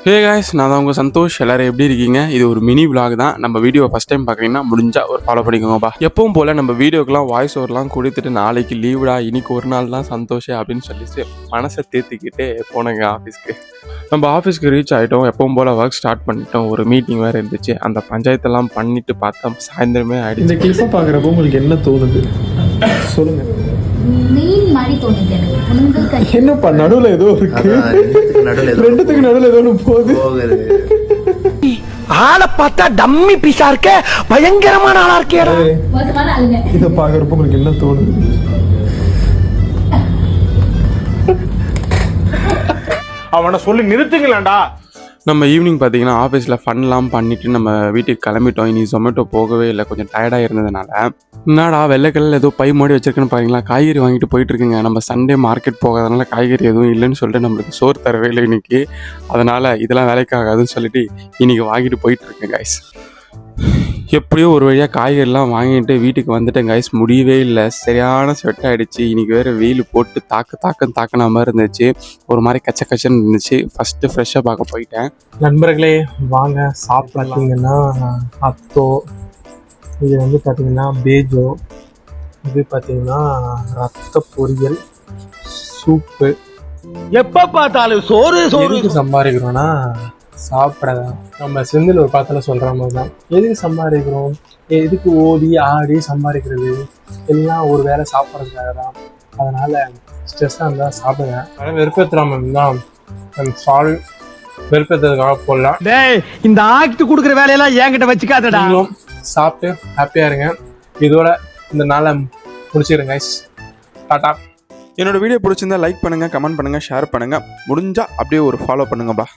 Hey guys, நான் தான் உங்கள் சந்தோஷ். எல்லோரும் எப்படி இருக்கீங்க? இது ஒரு மினி விலாக் தான். நம்ம வீடியோ ஃபஸ்ட் டைம் பார்க்குறீங்கன்னா முடிஞ்சால் ஒரு ஃபாலோ பண்ணிக்கோங்கப்பா. எப்பவும் போல் நம்ம வீடியோக்கெலாம் வாய்ஸ் ஓவர்லாம் கொடுத்துட்டு நாளைக்கு லீவுடா, இன்னைக்கு ஒரு நாள் தான் சந்தோஷம் அப்படின்னு சொல்லிட்டு மனசை தேர்த்திக்கிட்டே போனேங்க ஆஃபீஸ்க்கு. நம்ம ஆஃபீஸ்க்கு ரீச் ஆகிட்டோம். எப்பவும் போல் ஒர்க் ஸ்டார்ட் பண்ணிட்டோம். ஒரு மீட்டிங் வேறு இருந்துச்சு. அந்த பஞ்சாயத்தெல்லாம் பண்ணிட்டு பார்த்தா சாயந்தரமே ஆகிடுச்சு. இந்த கிளிப்பை பார்க்குறப்போ உங்களுக்கு என்ன தோணுது சொல்லுங்கள். என்னப்பா நடுவில் ஏதோ இருக்கு, ரெண்டுத்துக்கு நடுவில் ஏதோ போகுது. ஆளை பார்த்தா டம்மி பீஸா இருக்க, பயங்கரமான ஆளா இருக்கேடா. இதை பார்க்குறப்போ உங்களுக்கு என்ன தோணுது? அவனை சொல்லி நிறுத்துங்களேன்டா. நம்ம ஈவினிங் பார்த்தீங்கன்னா ஆஃபீஸில் ஃபன்லாம் பண்ணிவிட்டு நம்ம வீட்டுக்கு கிளம்பிட்டோம். இனி ஜொமேட்டோ போகவே இல்லை, கொஞ்சம் டயர்டாக இருந்ததுனால. என்னடா வெள்ளைக்கல்லில் ஏதோ பை மூடி வச்சிருக்குன்னு பாருங்களா, காய்கறி வாங்கிட்டு போயிட்டுருக்குங்க. நம்ம சண்டே மார்க்கெட் போகாதனால காய்கறி எதுவும் இல்லைன்னு சொல்லிட்டு நம்மளுக்கு சோறு தரவே இல்லை இன்றைக்கி. அதனால் இதெல்லாம் வேலைக்காகாதுன்னு சொல்லிட்டு இன்றைக்கி வாங்கிட்டு போயிட்டுருக்கேன் கைஸ். எப்படியோ ஒரு வழியாக காய்கறிலாம் வாங்கிட்டு வீட்டுக்கு வந்துட்டேன் கைஸ். முடியவே இல்லை, சரியான ஸ்வெட் ஆகிடுச்சு. இன்றைக்கி வேறு வெயில் போட்டு தாக்குன மாதிரி இருந்துச்சு. ஒரு மாதிரி கச்சன்னு இருந்துச்சு. ஃபஸ்ட்டு ஃப்ரெஷ்ஷாக பார்க்க போயிட்டேன். நண்பர்களே வாங்க சாப்பிட்டீங்கன்னா அத்தோ, இது வந்து பார்த்தீங்கன்னா பேஜோ, இது பார்த்தீங்கன்னா ரத்த பொரியல், சூப்பு. எப்ப பார்த்தாலும் சோறு சோறு. எதுக்கு சம்பாதிக்கிறோன்னா சாப்பிட. நம்ம செந்தில் ஒரு பாத்தில் சொல்கிற மாதிரி தான், எதுக்கு சம்பாதிக்கிறோம், எதுக்கு ஓடி ஆடி சம்பாதிக்கிறது, எல்லாம் ஒரு வேளை சாப்பிட்றதுக்காக தான். அதனால் ஸ்ட்ரெஸ்ஸாக இருந்தால் சாப்பிடுங்க. ஆனால் வெறுப்பேற்றாமல் தான் சால் வெறுப்பேற்றதுக்காக போடலாம். டேய், இந்த ஆக்ட் கொடுக்குற வேலையெல்லாம் என்கிட்ட வச்சுக்காதடா. நீங்களும் சாப்பிட்டு ஹாப்பியாக இருங்க. இதோட இந்த நாளை முடிச்சுக்கிறேங்க கைஸ். டாட்டா. என்னோடய வீடியோ பிடிச்சிருந்தா லைக் பண்ணுங்கள், கமெண்ட் பண்ணுங்கள், ஷேர் பண்ணுங்கள். முடிஞ்சால் அப்படியே ஒரு ஃபாலோ பண்ணுங்கப்பா.